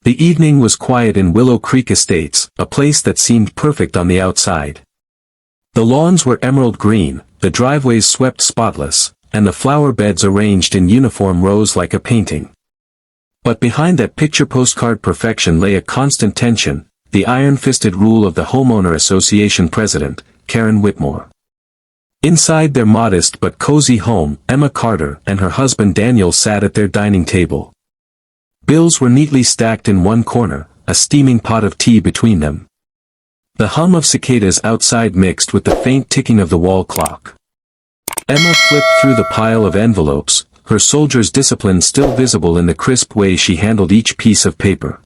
The evening was quiet in Willow Creek Estates, a place that seemed perfect on the outside. The lawns were emerald green, the driveways swept spotless, and the flower beds arranged in uniform rows like a painting. But behind that picture postcard perfection lay a constant tension, the iron-fisted rule of the homeowner association president, Karen Whitmore. Inside their modest but cozy home, Emma Carter and her husband Daniel sat at their dining table. Bills were neatly stacked in one corner, a steaming pot of tea between them. The hum of cicadas outside mixed with the faint ticking of the wall clock. Emma flipped through the pile of envelopes, her soldier's discipline still visible in the crisp way she handled each piece of paper.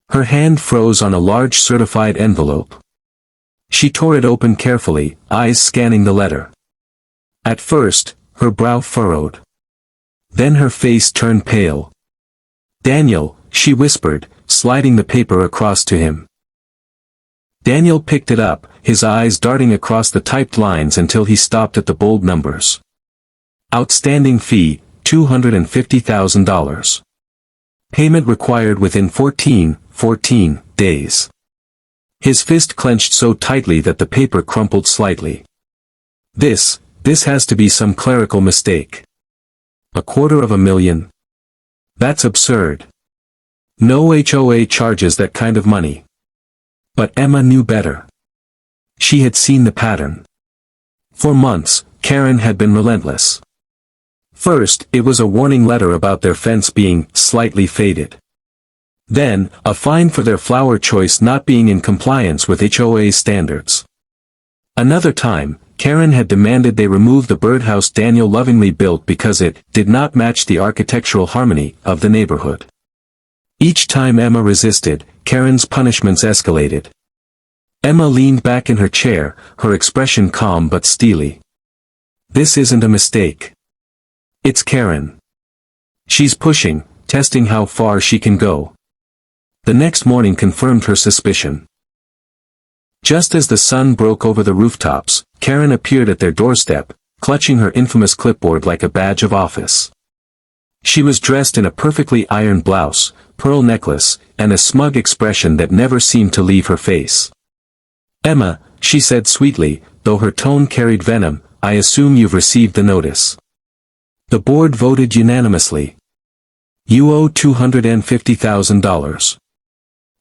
Her hand froze on a large certified envelope. She tore it open carefully, eyes scanning the letter. At first, her brow furrowed. Then her face turned pale. "Daniel," she whispered, sliding the paper across to him. Daniel picked it up, his eyes darting across the typed lines until he stopped at the bold numbers. Outstanding fee, $250,000. Payment required within 14 days. His fist clenched so tightly that the paper crumpled slightly. This has to be some clerical mistake. $250,000? That's absurd. No HOA charges that kind of money. But Emma knew better. She had seen the pattern. For months, Karen had been relentless. First, it was a warning letter about their fence being slightly faded. Then, a fine for their flower choice not being in compliance with HOA standards. Another time, Karen had demanded they remove the birdhouse Daniel lovingly built because it did not match the architectural harmony of the neighborhood. Each time Emma resisted, Karen's punishments escalated. Emma leaned back in her chair, her expression calm but steely. This isn't a mistake. It's Karen. She's pushing, testing how far she can go. The next morning confirmed her suspicion. Just as the sun broke over the rooftops, Karen appeared at their doorstep, clutching her infamous clipboard like a badge of office. She was dressed in a perfectly ironed blouse, pearl necklace, and a smug expression that never seemed to leave her face. "Emma," she said sweetly, though her tone carried venom, "I assume you've received the notice. The board voted unanimously. You owe $250,000.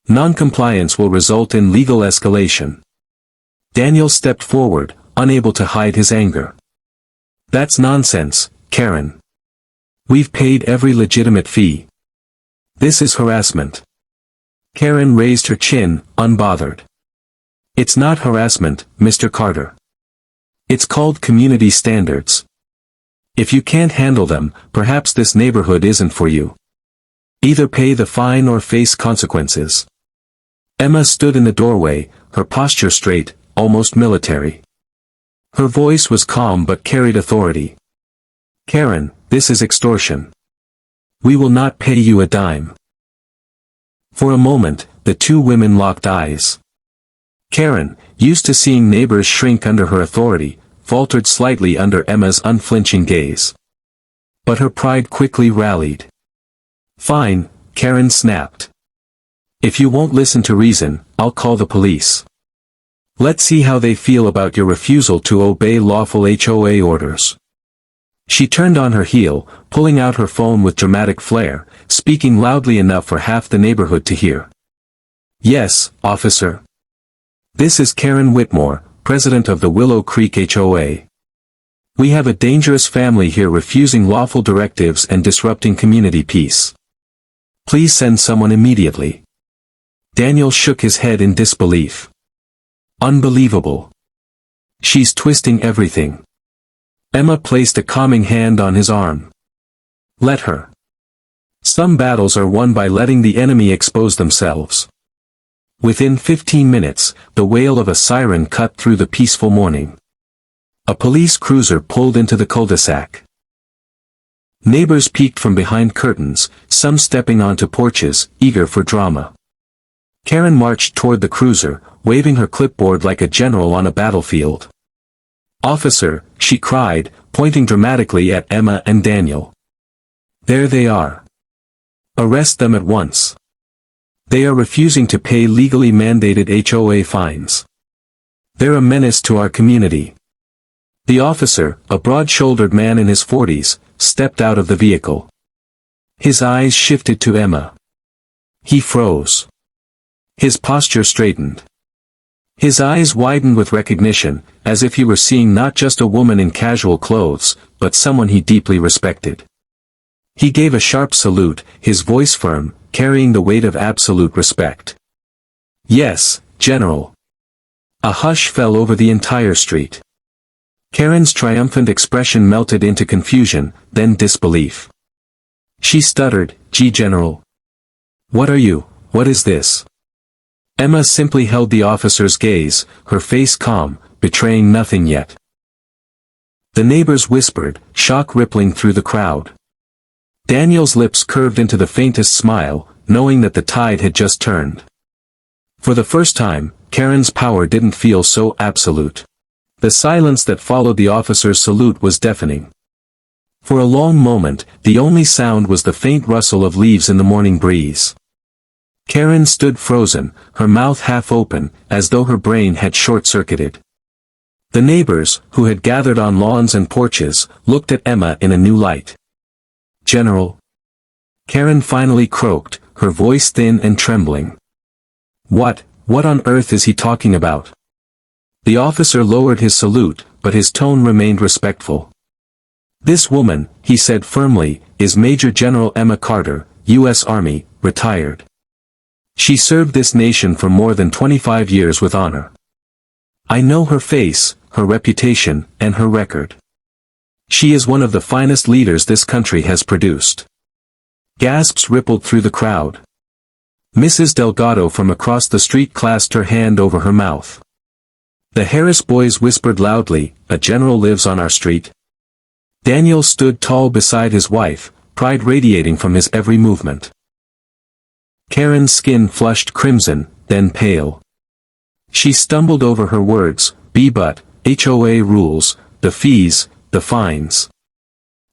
Non-compliance will result in legal escalation." Daniel stepped forward, unable to hide his anger. "That's nonsense, Karen. We've paid every legitimate fee. This is harassment." Karen raised her chin, unbothered. "It's not harassment, Mr. Carter. It's called community standards. If you can't handle them, perhaps this neighborhood isn't for you. Either pay the fine or face consequences." Emma stood in the doorway, her posture straight, almost military. Her voice was calm but carried authority. "Karen, this is extortion. We will not pay you a dime." For a moment, the two women locked eyes. Karen, used to seeing neighbors shrink under her authority, faltered slightly under Emma's unflinching gaze. But her pride quickly rallied. "Fine," Karen snapped. "If you won't listen to reason, I'll call the police. Let's see how they feel about your refusal to obey lawful HOA orders." She turned on her heel, pulling out her phone with dramatic flair, speaking loudly enough for half the neighborhood to hear. "Yes, officer. This is Karen Whitmore, president of the Willow Creek HOA. We have a dangerous family here refusing lawful directives and disrupting community peace. Please send someone immediately." Daniel shook his head in disbelief. "Unbelievable. She's twisting everything." Emma placed a calming hand on his arm. "Let her. Some battles are won by letting the enemy expose themselves." Within 15 minutes, the wail of a siren cut through the peaceful morning. A police cruiser pulled into the cul-de-sac. Neighbors peeked from behind curtains, some stepping onto porches, eager for drama. Karen marched toward the cruiser, waving her clipboard like a general on a battlefield. "Officer," she cried, pointing dramatically at Emma and Daniel. "There they are. Arrest them at once." They are refusing to pay legally mandated HOA fines. They're a menace to our community. The officer, a broad-shouldered man in his 40s, stepped out of the vehicle. His eyes shifted to Emma. He froze. His posture straightened. His eyes widened with recognition, as if he were seeing not just a woman in casual clothes, but someone he deeply respected. He gave a sharp salute, his voice firm, carrying the weight of absolute respect. "Yes, General." A hush fell over the entire street. Karen's triumphant expression melted into confusion, then disbelief. She stuttered, "Gee, General. What are you? What is this?" Emma simply held the officer's gaze, her face calm, betraying nothing yet. The neighbors whispered, shock rippling through the crowd. Daniel's lips curved into the faintest smile, knowing that the tide had just turned. For the first time, Karen's power didn't feel so absolute. The silence that followed the officer's salute was deafening. For a long moment, the only sound was the faint rustle of leaves in the morning breeze. Karen stood frozen, her mouth half open, as though her brain had short-circuited. The neighbors, who had gathered on lawns and porches, looked at Emma in a new light. "General?" Karen finally croaked, her voice thin and trembling. What on earth is he talking about?" The officer lowered his salute, but his tone remained respectful. "This woman," he said firmly, "is Major General Emma Carter, U.S. Army, retired. She served this nation for more than 25 years with honor. I know her face, her reputation, and her record. She is one of the finest leaders this country has produced." Gasps rippled through the crowd. Mrs. Delgado from across the street clasped her hand over her mouth. The Harris boys whispered loudly, "A general lives on our street." Daniel stood tall beside his wife, pride radiating from his every movement. Karen's skin flushed crimson, then pale. She stumbled over her words, "But, HOA rules, the fees, the fines."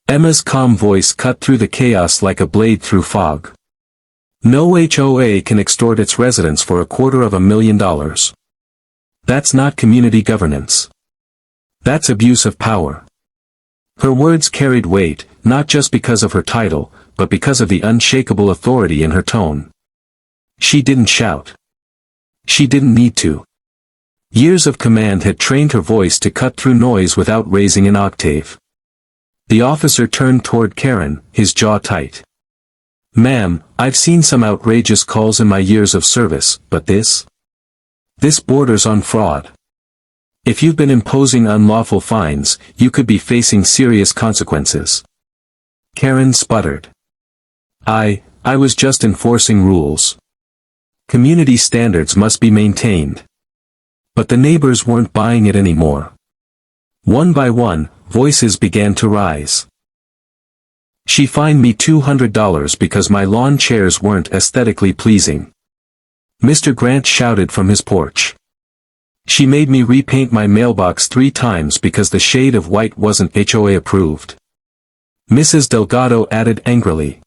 Emma's calm voice cut through the chaos like a blade through fog. "No HOA can extort its residents for $250,000. That's not community governance. That's abuse of power." Her words carried weight, not just because of her title, but because of the unshakable authority in her tone. She didn't shout. She didn't need to. Years of command had trained her voice to cut through noise without raising an octave. The officer turned toward Karen, his jaw tight. "Ma'am, I've seen some outrageous calls in my years of service, but this borders on fraud. If you've been imposing unlawful fines, you could be facing serious consequences." Karen sputtered. I was just enforcing rules. Community standards must be maintained." But the neighbors weren't buying it anymore. One by one, voices began to rise. "She fined me $200 because my lawn chairs weren't aesthetically pleasing," Mr. Grant shouted from his porch. "She made me repaint my mailbox 3 times because the shade of white wasn't HOA approved," Mrs. Delgado added angrily.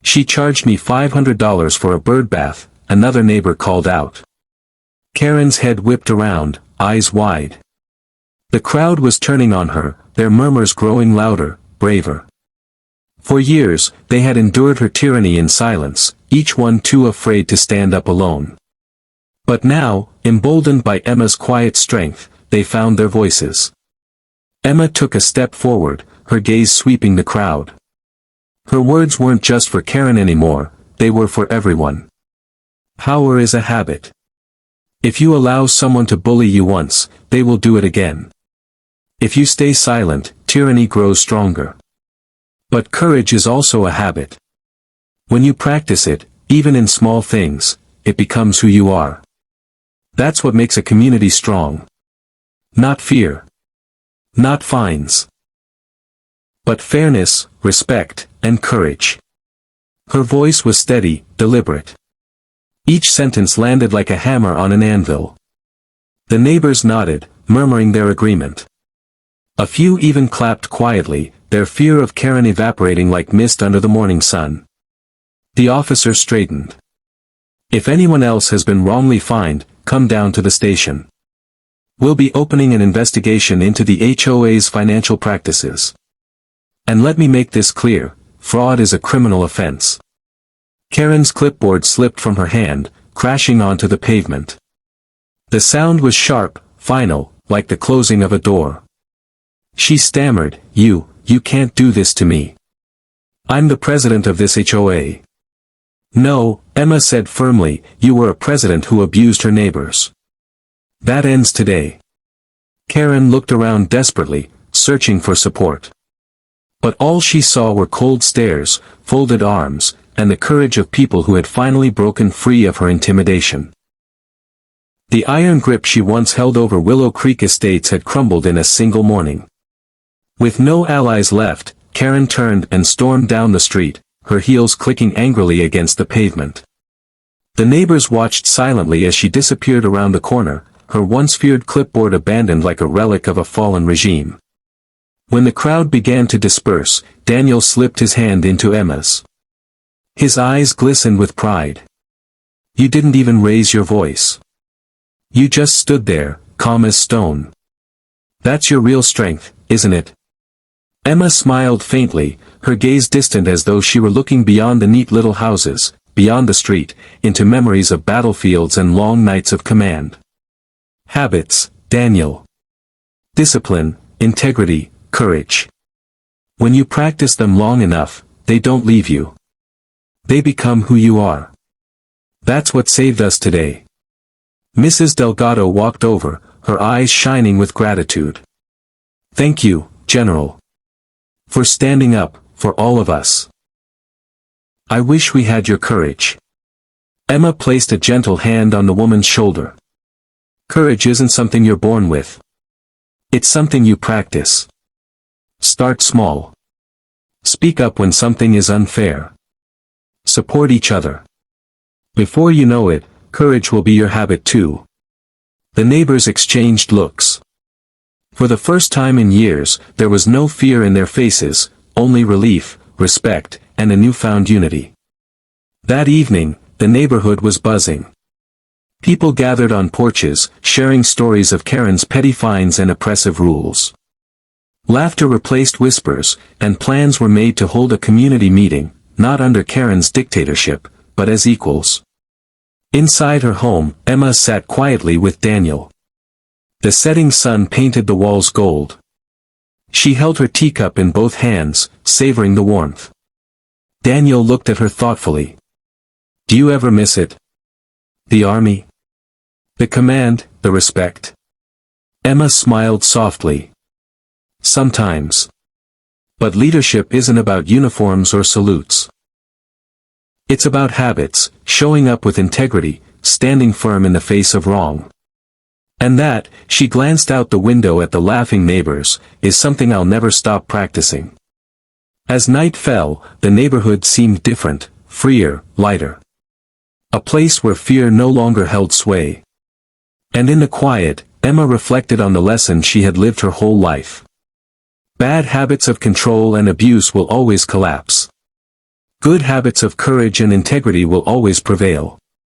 "She charged me $500 for a bird bath," another neighbor called out. Karen's head whipped around, eyes wide. The crowd was turning on her, their murmurs growing louder, braver. For years, they had endured her tyranny in silence, each one too afraid to stand up alone. But now, emboldened by Emma's quiet strength, they found their voices. Emma took a step forward, her gaze sweeping the crowd. Her words weren't just for Karen anymore, they were for everyone. Power is a habit. If you allow someone to bully you once, they will do it again. If you stay silent, tyranny grows stronger. But courage is also a habit. When you practice it, even in small things, it becomes who you are. That's what makes a community strong. Not fear. Not fines. But fairness, respect, and courage. Her voice was steady, deliberate. Each sentence landed like a hammer on an anvil. The neighbors nodded, murmuring their agreement. A few even clapped quietly, their fear of Karen evaporating like mist under the morning sun. The officer straightened. If anyone else has been wrongly fined, come down to the station. We'll be opening an investigation into the HOA's financial practices. And let me make this clear, fraud is a criminal offense. Karen's clipboard slipped from her hand, crashing onto the pavement. The sound was sharp, final, like the closing of a door. She stammered, You can't do this to me. I'm the president of this HOA. No, Emma said firmly, you were a president who abused her neighbors. That ends today. Karen looked around desperately, searching for support. But all she saw were cold stares, folded arms, and the courage of people who had finally broken free of her intimidation. The iron grip she once held over Willow Creek Estates had crumbled in a single morning. With no allies left, Karen turned and stormed down the street, her heels clicking angrily against the pavement. The neighbors watched silently as she disappeared around the corner, her once feared clipboard abandoned like a relic of a fallen regime. When the crowd began to disperse, Daniel slipped his hand into Emma's. His eyes glistened with pride. You didn't even raise your voice. You just stood there, calm as stone. That's your real strength, isn't it? Emma smiled faintly, her gaze distant as though she were looking beyond the neat little houses, beyond the street, into memories of battlefields and long nights of command. Habits, Daniel. Discipline, integrity, courage. When you practice them long enough, they don't leave you. They become who you are. That's what saved us today. Mrs. Delgado walked over, her eyes shining with gratitude. Thank you, General. For standing up, for all of us. I wish we had your courage. Emma placed a gentle hand on the woman's shoulder. Courage isn't something you're born with. It's something you practice. Start small. Speak up when something is unfair. Support each other. Before you know it, courage will be your habit too. The neighbors exchanged looks. For the first time in years, there was no fear in their faces, only relief, respect, and a newfound unity. That evening, the neighborhood was buzzing. People gathered on porches, sharing stories of Karen's petty fines and oppressive rules. Laughter replaced whispers, and plans were made to hold a community meeting, not under Karen's dictatorship, but as equals. Inside her home, Emma sat quietly with Daniel. The setting sun painted the walls gold. She held her teacup in both hands, savoring the warmth. Daniel looked at her thoughtfully. Do you ever miss it? The army? The command, the respect? Emma smiled softly. Sometimes. But leadership isn't about uniforms or salutes. It's about habits, showing up with integrity, standing firm in the face of wrong. And that, she glanced out the window at the laughing neighbors, is something I'll never stop practicing. As night fell, the neighborhood seemed different, freer, lighter. A place where fear no longer held sway. And in the quiet, Emma reflected on the lesson she had lived her whole life. Bad habits of control and abuse will always collapse. Good habits of courage and integrity will always prevail.